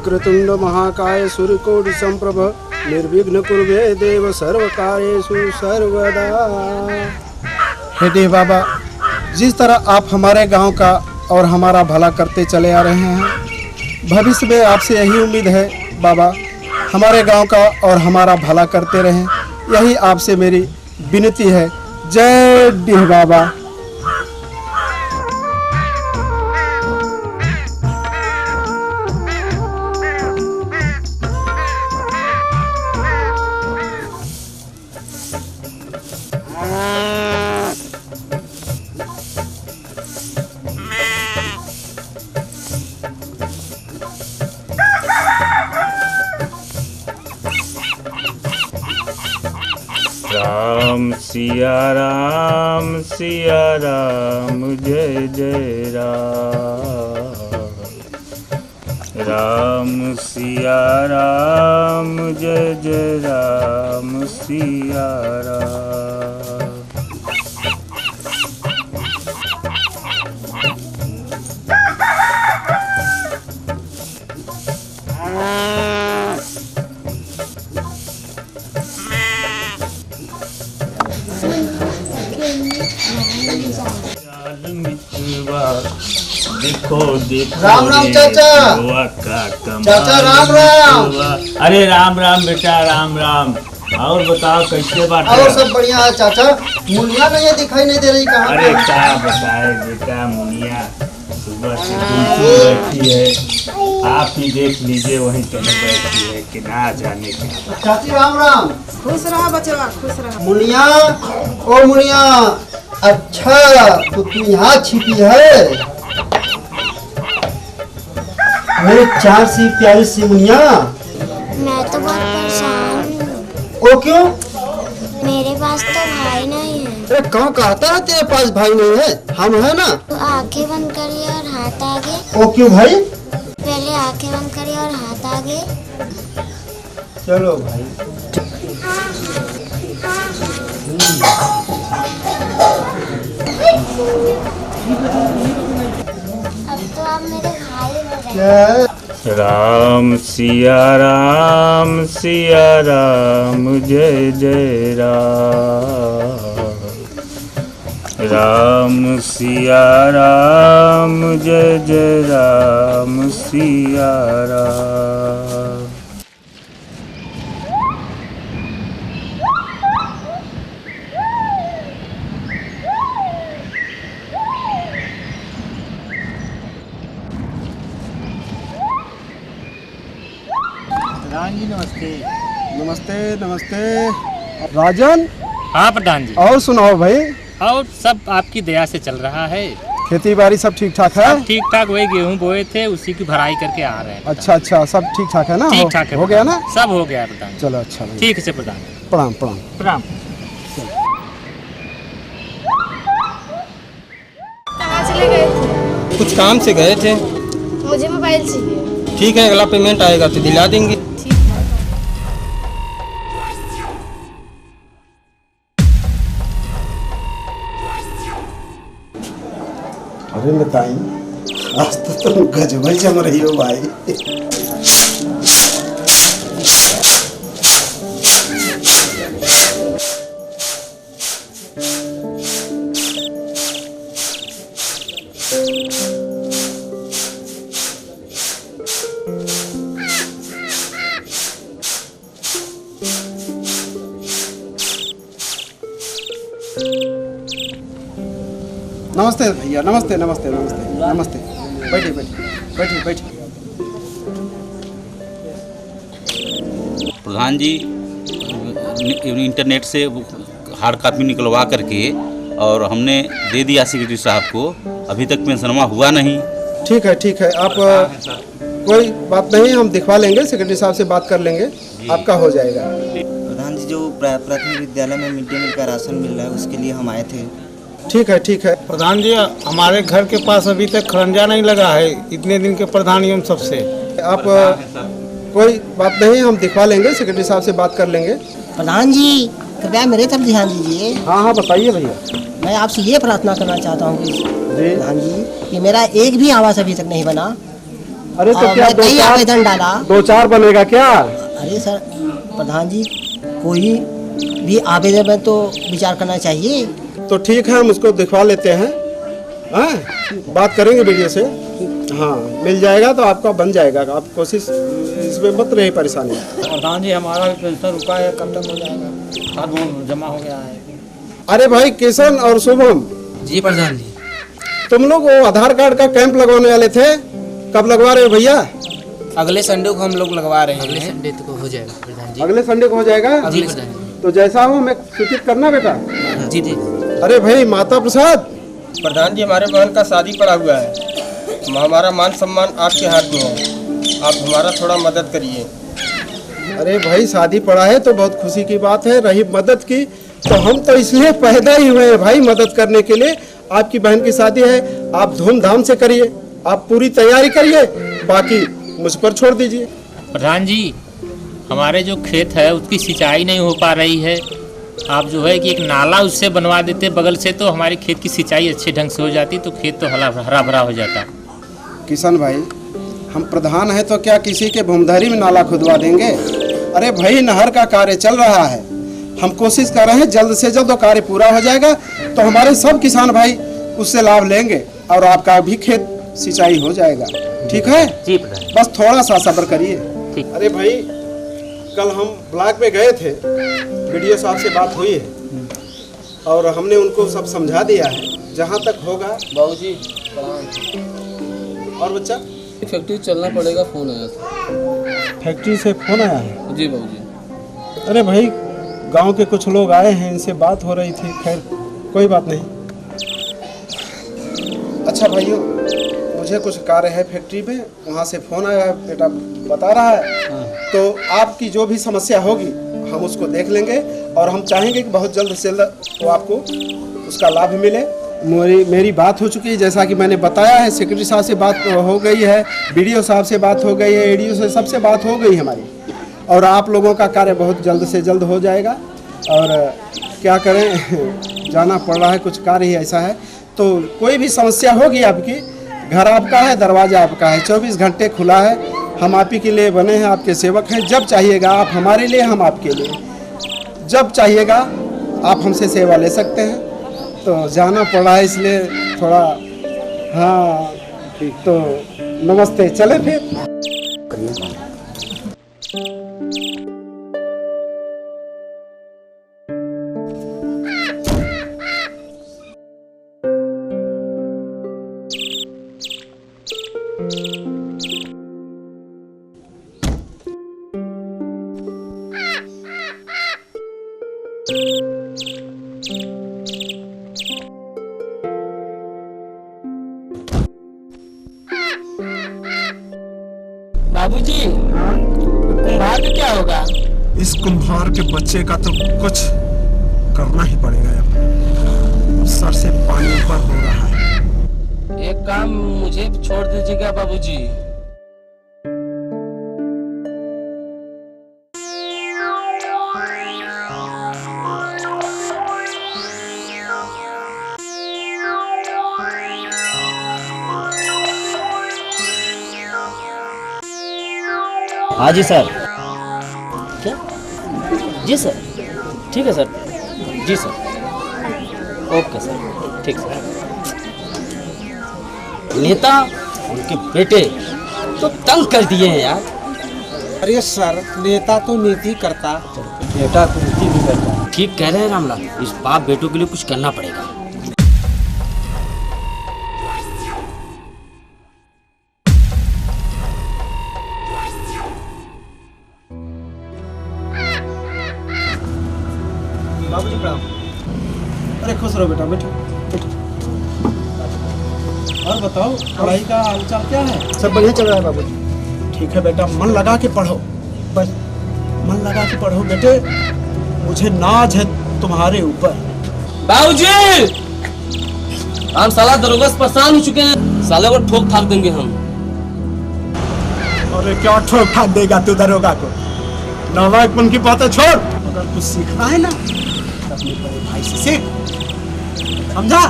वक्रतुंड महाकाय सूर्यकोटि संप्रभ निर्विघ्न कुरुवे देव सर्वकार्येषु सर्वदा। हे देव बाबा, जिस तरह आप हमारे गांव का और हमारा भला करते चले आ रहे हैं, भविष्य में आपसे यही उम्मीद है बाबा, हमारे गांव का और हमारा भला करते रहें, यही आपसे मेरी विनती है। जय डीह बाबा। राम सिया राम जय जय राम। राम सिया राम जय जय राम सिया राम। देखो देखो राम राम चाचा। चाचा राम राम। अरे राम राम बेटा, राम राम। और बताओ कैसे बात है? और सब बढ़िया है चाचा। मुनिया नहीं दिखाई नहीं दे रही, कहाँ अरे क्या बताए बेटा, मुनिया सुबह से बैठी है, आप ही देख लीजिए वहीं चले बैठी है कि ना जाने क्या। चाची राम राम। खुश रहा बचवा, खुश रहा। मुनिया, ओ मुनिया, अच्छा तो तू यहाँ छिपी है? मेरे चार सी प्यारी सी मुनिया। मैं तो बहुत परेशान हूँ। ओ क्यों? मेरे पास तो भाई नहीं है। अरे कहाँ कहता है तेरे पास भाई नहीं है? हम है ना। तो आंखें बंद करिए और हाथ आगे। ओ क्यों भाई? पहले आंखें बंद करिए और हाथ आगे। चलो भाई। अब तो आप मेरे भाई हो गए। राम सिया राम जय जय राम। राम सिया राम जय जय राम सिया राम। प्रधान जी नमस्ते। नमस्ते नमस्ते। राजन। हाँ प्रधान जी। और सुनाओ भाई। और सब आपकी दया से चल रहा है। खेती बाड़ी सब ठीक ठाक है? सब ठीक ठाक, वही गेहूं बोए थे उसी की भराई करके आ रहे हैं। अच्छा अच्छा, सब ठीक ठाक है ना? ठीक ठाक है। हो गया ना? सब हो गया प्रधान। चलो अच्छा भाई। ठीक है प्रधान। प्रणाम प्रणाम। प्रणाम। कहाँ चले गए थे? कुछ काम से गए थे। मुझे मोबाइल चाहिए। ठीक है, अगला पेमेंट आएगा तो दिला देंगे। अरे बताई, आज तो तुम गजब ही जम रही हो भाई। नमस्ते भैया, नमस्ते नमस्ते नमस्ते नमस्ते। बैठिए बैठिए बैठिए बैठिए। प्रधान जी, इंटरनेट से हार्ड कॉपी निकलवा करके और हमने दे दिया सेक्रेटरी साहब को, अभी तक पेंशनवा हुआ नहीं। ठीक है, आप कोई बात नहीं, हम दिखवा लेंगे, सेक्रेटरी साहब से बात कर लेंगे, आपका हो जाएगा। प्रधान जी, जो प्राथमिक विद्यालय में मिड डे मील का राशन मिल रहा है उसके लिए हम आए थे। ठीक है। प्रधान जी, हमारे घर के पास अभी तक खरंजा नहीं लगा है, इतने दिन के प्रधान ही हम सबसे। आप कोई बात नहीं, हम दिखवा लेंगे, सेक्रेटरी साहब से बात कर लेंगे। प्रधान जी कृपया मेरे तरफ ध्यान दीजिए। हाँ बताइए भैया। मैं आपसे ये प्रार्थना करना चाहता हूँ कि प्रधान जी, कि मेरा एक भी आवास अभी तक नहीं बना। अरे तो और क्या मैं दो कई चार आवेदन डाला। 2-4 बनेगा क्या? अरे सर प्रधान जी, कोई भी आवेदन में तो विचार करना चाहिए। तो ठीक है, हम उसको दिखवा लेते हैं। हाँ, बात करेंगे वीडियो से। हाँ, मिल जाएगा तो आपका बन जाएगा। आप कोशिश इसमें मत रही परेशानी। प्रधान जी हमारा भी पेंशन रुका है, कब तक हो जाएगा? सब जमा हो गया है। अरे भाई किशन और शुभम, जी प्रधान जी। तुम लोग वो आधार कार्ड का कैंप लगवाने वाले थे, कब लगवा रहे हो भैया? अगले संडे को हम लोग लगवा रहे हैं। अगले संडे को हो जाएगा प्रधान जी। अगले संडे को हो जाएगा? जी प्रधान जी। तो जैसा हो मैं सूचित करना बेटा। जी जी। अरे भाई माता प्रसाद, प्रधान जी हमारे बहन का शादी पड़ा हुआ है, हमारा मान सम्मान आपके हाथ में है, आप हमारा थोड़ा मदद करिए। अरे भाई शादी पड़ा है तो बहुत खुशी की बात है। रही मदद की तो हम तो इसलिए पैदा ही हुए हैं भाई, मदद करने के लिए। आपकी बहन की शादी है, आप धूमधाम से करिए, आप पूरी तैयारी करिए, बाकी मुझ पर छोड़ दीजिए। प्रधान जी, हमारे जो खेत है उसकी सिंचाई नहीं हो पा रही है। आप जो है कि एक नाला उससे बनवा देते बगल से, तो हमारे खेत की सिंचाई अच्छे ढंग से हो जाती, तो खेत तो हरा भरा हो जाता। किशन भाई, हम प्रधान हैं तो क्या किसी के भूमधारी में नाला खुदवा देंगे? अरे भाई नहर का कार्य चल रहा है, हम कोशिश कर रहे हैं जल्द से जल्द वो कार्य पूरा हो जाएगा तो हमारे सब किसान भाई उससे लाभ लेंगे और आपका भी खेत सिंचाई हो जाएगा। ठीक है जी प्रधान। बस थोड़ा सा सब्र करिए। ठीक। अरे भाई कल हम ब्लॉक में गए थे, वीडियो साहब से बात हुई है और हमने उनको सब समझा दिया है जहाँ तक होगा। बाबूजी और बच्चा फैक्ट्री चलना पड़ेगा, फोन आया था। फैक्ट्री से फोन आया है? जी बाबूजी। अरे भाई गांव के कुछ लोग आए हैं, इनसे बात हो रही थी। खैर कोई बात नहीं। अच्छा भाइयों, मुझे कुछ कार्य है फैक्ट्री में, वहाँ से फ़ोन आया है, बेटा बता रहा है। तो आपकी जो भी समस्या होगी हम उसको देख लेंगे और हम चाहेंगे कि बहुत जल्द से जल्द वो आपको उसका लाभ मिले। मेरी बात हो चुकी है, जैसा कि मैंने बताया है। सेक्रेटरी साहब से बात हो गई है, बीडीओ साहब से बात हो गई है, एडीओ से, सबसे बात हो गई हमारी, और आप लोगों का कार्य बहुत जल्द से जल्द हो जाएगा। और क्या करें, जाना पड़ रहा है, कुछ कार्य ही ऐसा है। तो कोई भी समस्या होगी आपकी, घर आपका है, दरवाज़ा आपका है, 24 घंटे खुला है। हम आप ही के लिए बने हैं, आपके सेवक हैं। जब चाहिएगा आप हमारे लिए, हम आपके लिए। जब चाहिएगा आप हमसे सेवा ले सकते हैं। तो जाना पड़ा है इसलिए थोड़ा। हाँ ठीक, तो नमस्ते, चले फिर। बाबूजी, कुम्हार का क्या होगा? इस कुम्हार के बच्चे का तो कुछ करना ही पड़ेगा। अब सर से पानी ऊपर हो रहा है। एक काम मुझे छोड़ दीजिएगा बाबूजी। हाँ जी सर। क्या? जी सर, ठीक है सर। जी सर, ओके सर, ठीक सर। नेता उनके बेटे तो तंग कर दिए हैं यार। अरे सर, नेता तो नीति करता, बेटा तो नीति भी करता। ठीक कह रहे हैं रामलाल, इस बाप बेटों के लिए कुछ करना पड़ेगा। बाबूजी प्रणाम। अरे खुश रहो बेटा, बैठो बैठो। और बताओ पढ़ाई का हालचाल क्या है? सब बढ़िया चल रहा है बाबूजी। ठीक है बेटा, मन लगा के पढ़ो, बस मन लगा के पढ़ो बेटे। मुझे नाज है तुम्हारे ऊपर। बाबूजी, हम साला दरोगा से परेशान हो चुके हैं, साले को ठोक ठाक देंगे हम। अरे क्या ठोक ठाक देगा तू दरोगा को? नालायकपन की बातें छोड़। अगर कुछ सीखना है ना तो अपने बड़े भाई से सीख, समझा?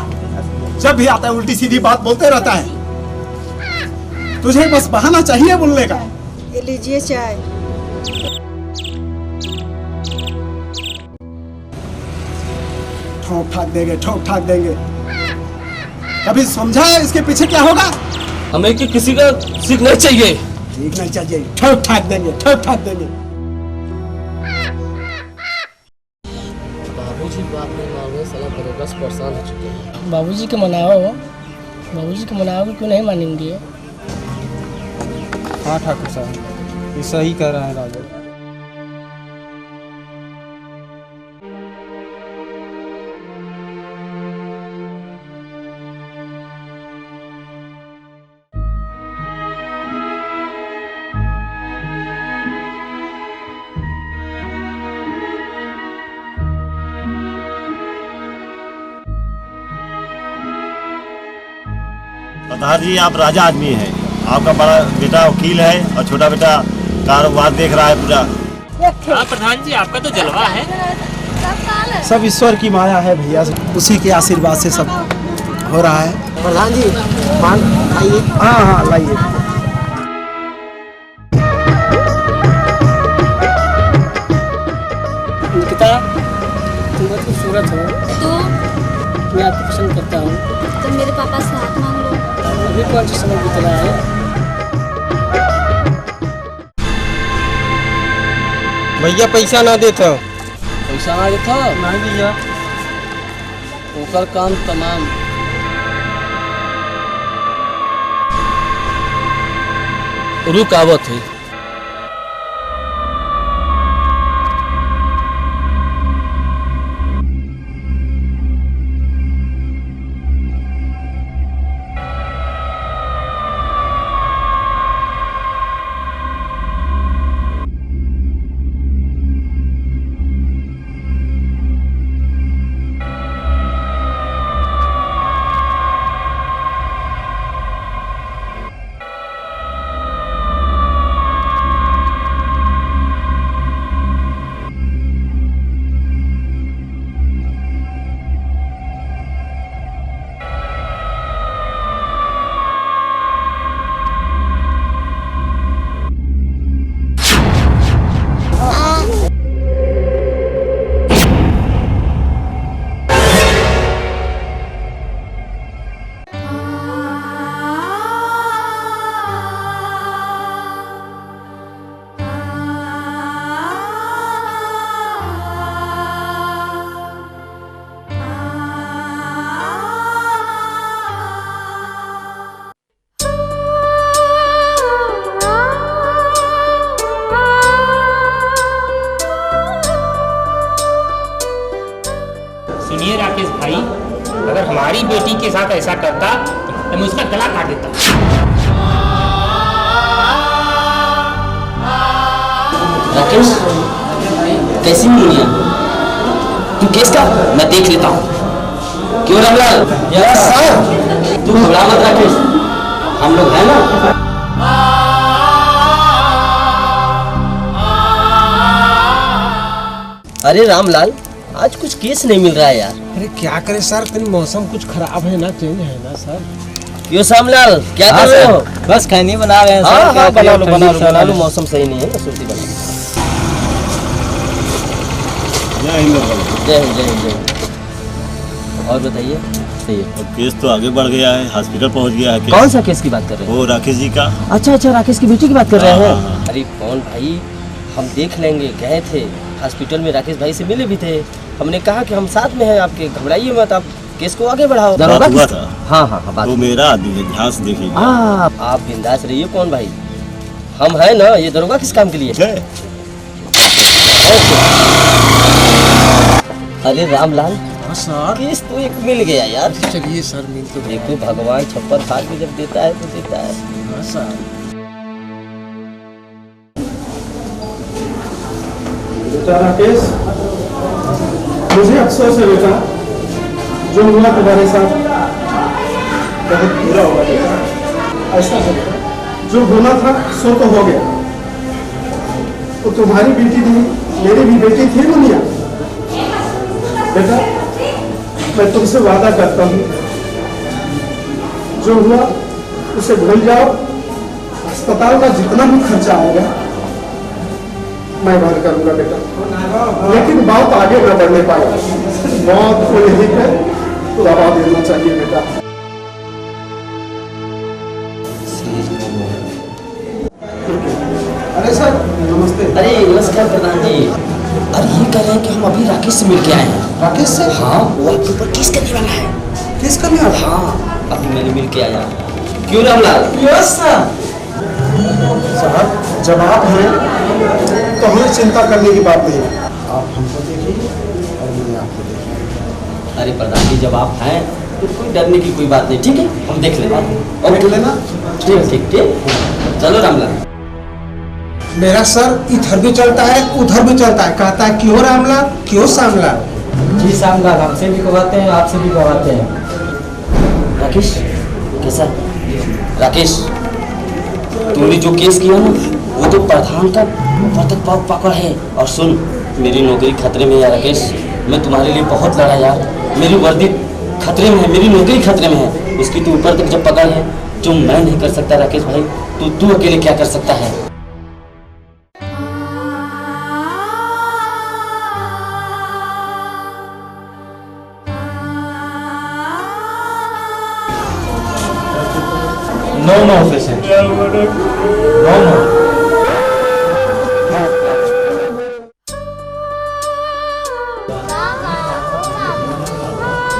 जब भी आता है उल्टी सीधी बात बोलते रहता है। तुझे बस बहाना चाहिए बोलने का। ये लीजिए चाय। ठोक ठाक देंगे, ठोक ठाक देंगे। कभी समझा है इसके पीछे क्या होगा? हमें कि किसी का सीखना चाहिए। सीखना चाहिए, ठोक ठाक देंगे, ठोक ठाक देंगे। बाबूजी बात नहीं मानोगे, साला दरोगा से परेशान हो चुके हैं। बाबूजी को मनाओ, बाबूजी को मनाओगे, क्यों नहीं मानेंगे? हाँ ठाकुर साहब, ये सही कह रहे हैं राजा। प्रधान जी, आप राजा आदमी हैं। आपका बड़ा बेटा वकील है और छोटा बेटा कारोबार देख रहा है पूरा। हाँ प्रधान जी, आपका तो जलवा है। सब ईश्वर की माया है भैया, उसी के आशीर्वाद से सब हो रहा है। प्रधान जी पान खाइए। हाँ हाँ लाइए। निकिता, तुम बहुत खूबसूरत हो। तो मैं आपको पसंद करता हूँ। तुम मेरे पापा से हाथ मांग लो। अभी कौन सा समय बीत रहा है? भैया पैसा ना देते हो। पैसा ना देता? नहीं भैया। ओकर काम तमाम। रुक आवत है। सुनिए राकेश भाई, अगर हमारी बेटी के साथ ऐसा करता तो मैं उसका गला काट देता। राकेश, कैसी मुनिया? तू केस का मैं देख लेता हूँ। क्यों रामलाल? Yes sir. तू घबरा मत राकेश, हम लोग हैं ना। अरे रामलाल, आज कुछ केस नहीं मिल रहा है यार। अरे क्या करे सर, कहीं मौसम कुछ खराब है ना, चेंज है ना सर। यो श्यामलाल, क्या कर रहे हो? बस खैनी बना रहे हैं सर। हाँ हाँ, बना लो, मौसम सही नहीं है ना, सुर्ती बना। जय हिंद, जय हिंद, जय हिंद। और बताइए। सही है। केस तो आगे बढ़ गया है, हॉस्पिटल पहुंच गया है। कौन सा केस की बात कर रहे हैं? वो राकेश जी का। अच्छा अच्छा, राकेश की बेटी की बात कर रहे हैं। हाँ। अरे कौन भाई, हम देख लेंगे। गए थे हॉस्पिटल में, राकेश भाई से मिले भी थे। हमने कहा कि हम साथ में हैं आपके, घबराइए मत, आप केस को आगे बढ़ाओ। बात हुआ था। हाँ हाँ हाँ, बात वो मेरा आदमी है, ध्यान से देखिए। आप बिंदास रहिए। कौन भाई? हम हैं ना। ये दरोगा किस काम के लिए? अरे रामलाल, सर केस तो एक मिल गया यार। चलिए सर, मिल तो देखो, भगवान छप्पर फाड़ के जब देता है तो देता है। हाँ सर। बेटा राकेश, मुझे अफसोस है बेटा, जो हुआ तुम्हारे साथ बहुत बुरा हुआ बेटा। ऐसा है बेटा, जो होना था सो तो हो गया। तो तुम्हारी बेटी भी मेरी भी बेटी थी मुनिया। बेटा मैं तुमसे वादा करता हूँ, जो हुआ उसे भूल जाओ अस्पताल का जितना भी खर्चा आएगा मैं भर करूंगा बेटा, लेकिन बात आगे न बढ़ने पाए। मौत को यही पे दवा देना चाहिए बेटा। अरे सर नमस्ते। अरे नमस्कार प्रधान जी। अरे ये कह रहे हैं कि हम अभी राकेश से मिल के आए हैं। राकेश से? हाँ, वो आपके ऊपर केस करने वाला है। केस करने वाला? हाँ, अभी मैंने मिल के आया। क्यों रामलाल? Yes sir. साहब जब आप हैं तो हमें चिंता करने की बात नहीं है। आप हमको देखिए और मैं आपको देखिए। अरे प्रधान जी जब आप हैं तो कोई डरने की कोई बात नहीं, ठीक है? हम देख लेना। देख लेना। ठीक ठीक ठीक। चलो रामलाल। मेरा सर इधर भी चलता है उधर भी चलता है, कहता है क्यों रामलाल क्यों श्यामलाल। जी श्यामलाल, हमसे भी कहवाते हैं आपसे भी कहवाते हैं। राकेश कैसा? राकेश तूने जो केस किया ना वो तो प्रधान का ऊपर तक पाव पकड़ है। और सुन, मेरी नौकरी खतरे में है राकेश, मैं तुम्हारे लिए बहुत लड़ा यार। मेरी वर्दी खतरे में है, मेरी नौकरी खतरे में है, उसकी तो ऊपर तक जब पकड़ है जो मैं नहीं कर सकता राकेश भाई, तो तू अकेले क्या कर सकता है? No more patient. No more.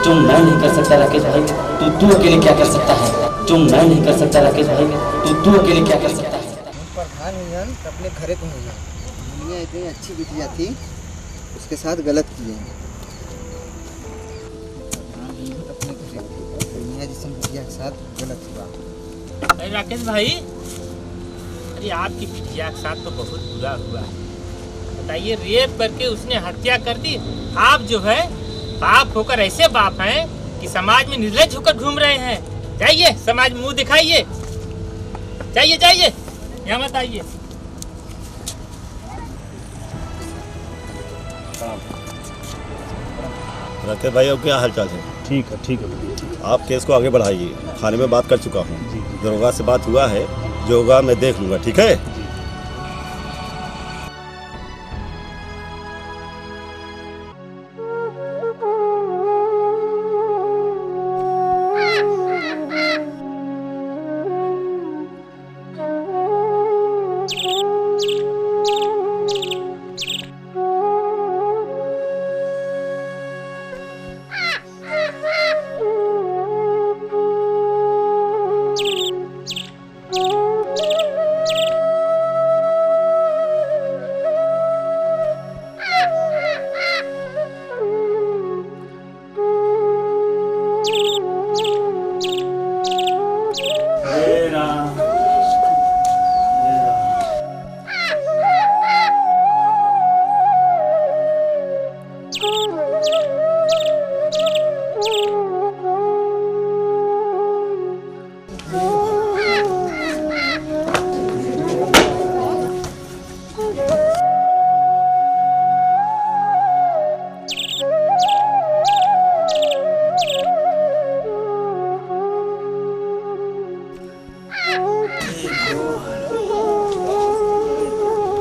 जो मैं नहीं कर सकता राकेश भाई, तो तू अकेले क्या कर सकता है? जो मैं नहीं कर सकता राकेश भाई, तो तू अकेले क्या कर सकता है? प्रधान हुई अपने घरे को हुई, दुनिया इतनी अच्छी बिटिया थी, उसके साथ गलत किए हैं। अपने घरे दुनिया जिसम बिटिया के साथ गलत हुआ। अरे राकेश भाई, अरे आपकी बिटिया के साथ तो बहुत बुरा हुआ है। बताइए, रेप करके उसने हत्या कर दी। आप जो है बाप होकर ऐसे बाप हैं कि समाज में निर्लज होकर घूम रहे हैं। जाइए समाज में मुंह दिखाइए, जाइए जाइए, यहाँ मत आइए। राकेश भाई अब क्या हालचाल है? ठीक है आप केस को आगे बढ़ाइए। थाने में बात कर चुका हूँ, दरोगा से बात हुआ है, जो होगा मैं देख लूँगा, ठीक है?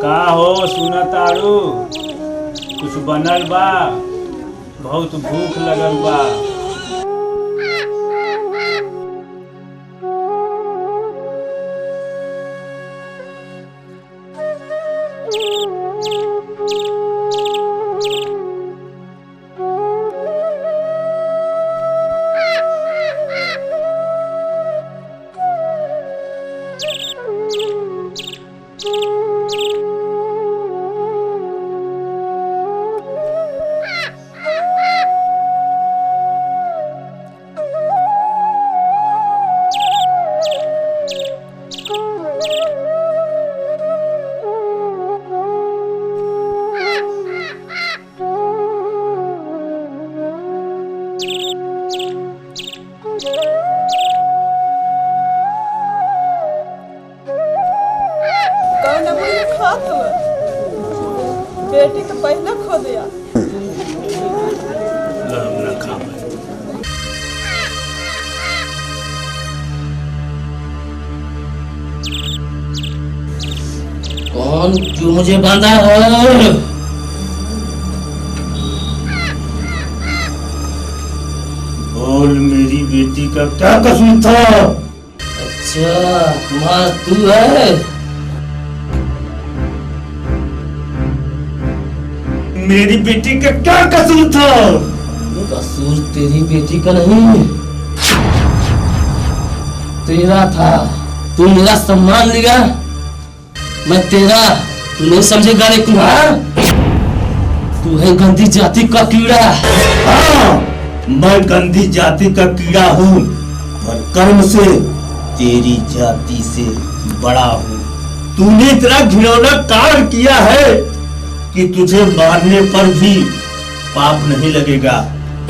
का हो सुना तारू, कुछ बनल बा? बहुत भूख लगल बा। बेटी तो पहले खो दिया। कौन क्यों मुझे बांधा है? बोल, मेरी बेटी का क्या कसूर था? अच्छा, कुमार तू है? मेरी बेटी का क्या कसूर था? कसूर तेरी बेटी का नहीं, तेरा था। तू मेरा सम्मान लिया, मैं तेरा नहीं समझेगा रे कुमार। तू है गंदी जाति का कीड़ा। हाँ, मैं गंदी जाति का कीड़ा हूँ, पर कर्म से तेरी जाति से बड़ा हूँ। तूने इतना घिनौना कार्य किया है कि तुझे मारने पर भी पाप नहीं लगेगा।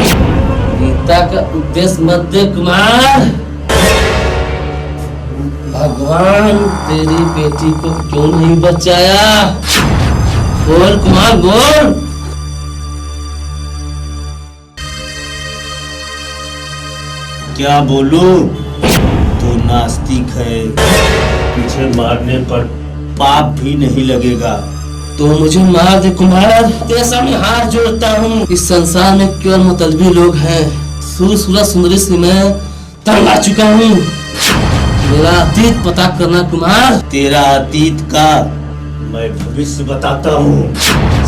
गीता का उपदेश मत दे कुमार। भगवान तेरी बेटी को क्यों नहीं बचाया? बोल कुमार बोल। क्या बोलूं? तू नास्तिक है, तुझे मारने पर पाप भी नहीं लगेगा। तो मुझे मार दे कुमार, तेरे सामने हाथ जोड़ता हूँ। इस संसार में केवल मतलबी लोग हैं। सूरज सुंदरी से मैं तंग आ चुका हूँ। मेरा अतीत पता करना कुमार। तेरा अतीत का मैं भविष्य बताता हूँ।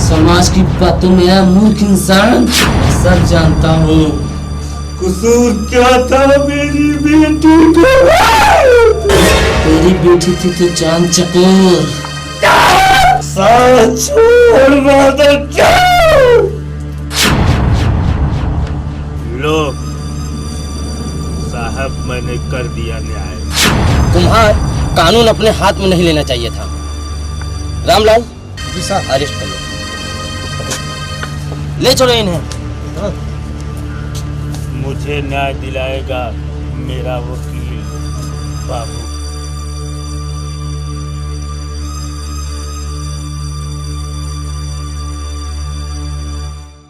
समाज की बातों में मैं मूर्ख इंसान सब जानता हूँ। कसूर क्या था मेरी बेटी को? तेरी बेटी थी तो चांद चकोर। लो साहब, मैंने कर दिया न्याय। तुम्हार कानून अपने हाथ में नहीं लेना चाहिए था। रामलाल जी साहब, अरेस्ट कर लो, ले चलो इन्हें। मुझे न्याय दिलाएगा मेरा वकील बाबू।